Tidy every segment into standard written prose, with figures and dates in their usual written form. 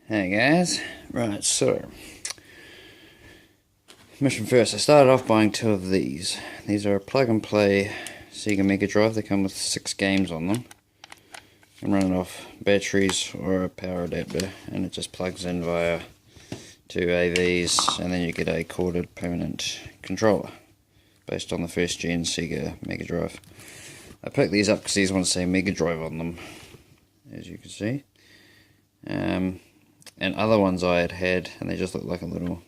Hey guys, right, so mission first. I started off buying two of these. These are a plug and play Sega Mega Drive. They come with 6 games on them. I'm running off batteries or a power adapter, and it just plugs in via 2 AVs, and then you get a corded permanent controller based on the first gen Sega Mega Drive. I picked these up because these ones say Mega Drive on them, as you can see. And other ones I had, and they just look like a little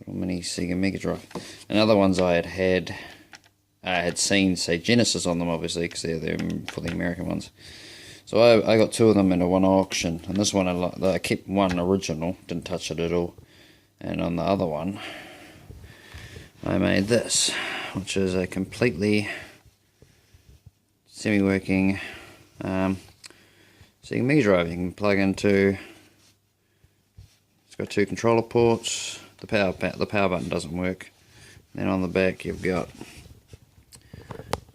mini Sega Mega Drive. And other ones I had seen say Genesis on them, obviously, because they're for the American ones. So I got 2 of them in a one auction, and this one I kept one original, didn't touch it at all. And on the other one, I made this, which is a completely semi-working Sega Mega Drive. You can plug into. It's got 2 controller ports. The power button doesn't work. Then on the back you've got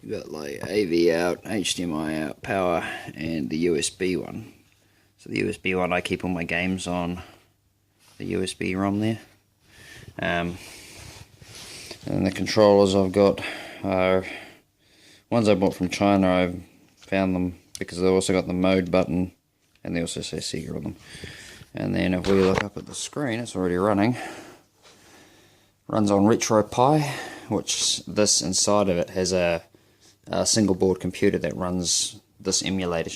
like AV out, HDMI out, power, and the USB one. So the USB one I keep all my games on the USB ROM there. And the controllers I've got are ones I bought from China. I found them because they also got the mode button, and they also say Sega on them. And then if we look up at the screen, it's already running. Runs on RetroPie, which this inside of it has a single board computer that runs this emulator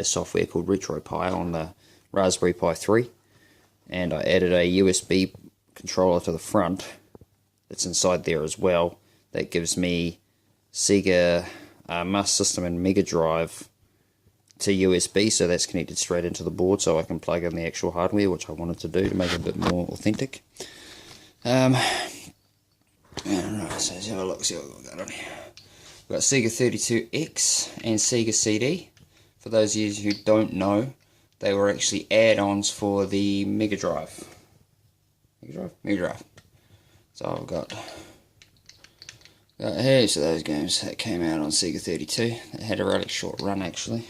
software called RetroPie on the Raspberry Pi 3. And I added a USB controller to the front that's inside there as well. That gives me Sega Master System and Mega Drive to USB, so that's connected straight into the board, so I can plug in the actual hardware, which I wanted to do to make it a bit more authentic. Alright, so let's have a look, see what we've got on here. We've got Sega 32X and Sega CD. For those of you who don't know, they were actually add-ons for the Mega Drive. Mega Drive. So I've got heaps of those games that came out on Sega 32. It had a really short run actually.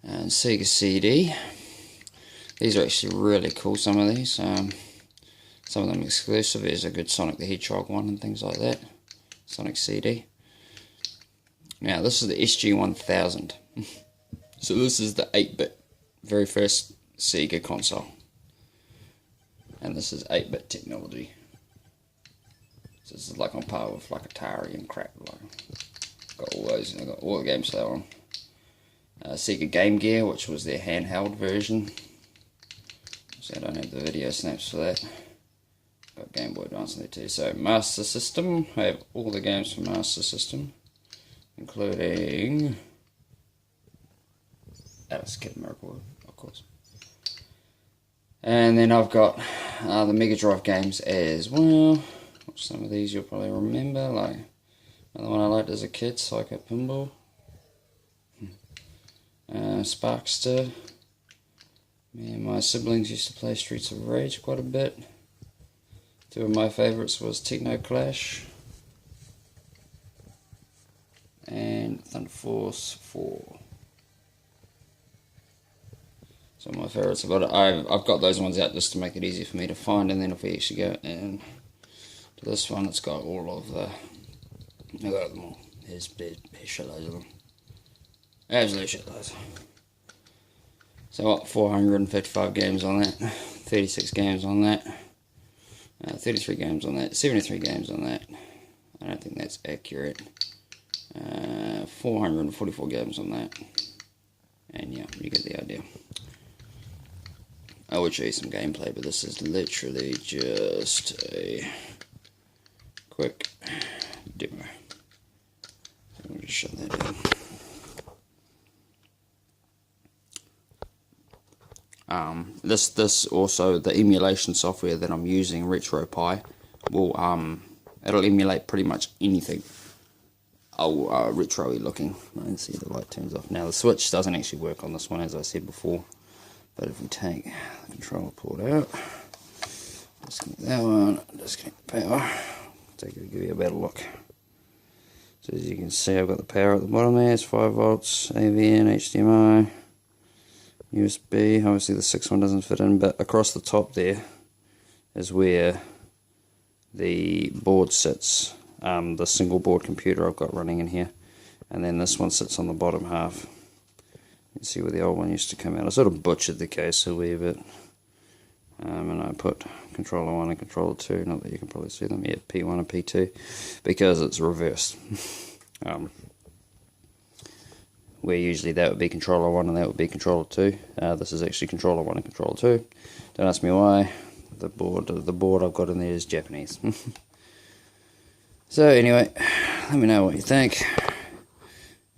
And Sega CD. These are actually really cool, some of these. Some of them exclusive. There's a good Sonic the Hedgehog one and things like that. Sonic CD. Now this is the SG-1000. So this is the 8-bit, very first Sega console. And this is 8-bit technology. So this is like on par with like Atari and crap. Got all those, I got all the games they were on. Sega Game Gear, which was their handheld version. So I don't have the video snaps for that. Got Game Boy Advance in there too. So Master System, I have all the games from Master System, including Alice Kid Miracle, of course. And then I've got the Mega Drive games as well. Some of these you'll probably remember, like another one I liked as a kid, Psycho Pinball. Sparkster. Me and my siblings used to play Streets of Rage quite a bit. 2 of my favourites was Techno Clash and Thunder Force 4. So my favourites. I've got those ones out just to make it easy for me to find, and then if we actually go in to this one, it's got all of the. I got them all. There's shitloads of them. Absolute shitloads. So what, 455 games on that, 36 games on that, 33 games on that, 73 games on that. I don't think that's accurate. 444 games on that. And yeah, you get the idea. I would show you some gameplay, but this is literally just a quick demo. Let me just shut that down. This also, the emulation software that I'm using, RetroPie, will it'll emulate pretty much anything retro-y looking. I can see the light turns off. Now the switch doesn't actually work on this one, as I said before, but if we take the controller port out, disconnect that one, disconnect the power, give you a better look. So as you can see, I've got the power at the bottom there, it's 5 volts, AV in, HDMI, USB. Obviously the 6 one doesn't fit in, but across the top there is where the board sits, the single board computer I've got running in here, and then this one sits on the bottom half. You can see where the old one used to come out. I sort of butchered the case a wee bit, and I put controller 1 and controller 2, not that you can probably see them yet, P1 and P2, because it's reversed. Where usually that would be controller 1 and that would be controller 2. This is actually controller 1 and controller 2. Don't ask me why. The board I've got in there is Japanese. So anyway, let me know what you think.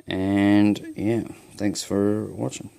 And yeah, thanks for watching.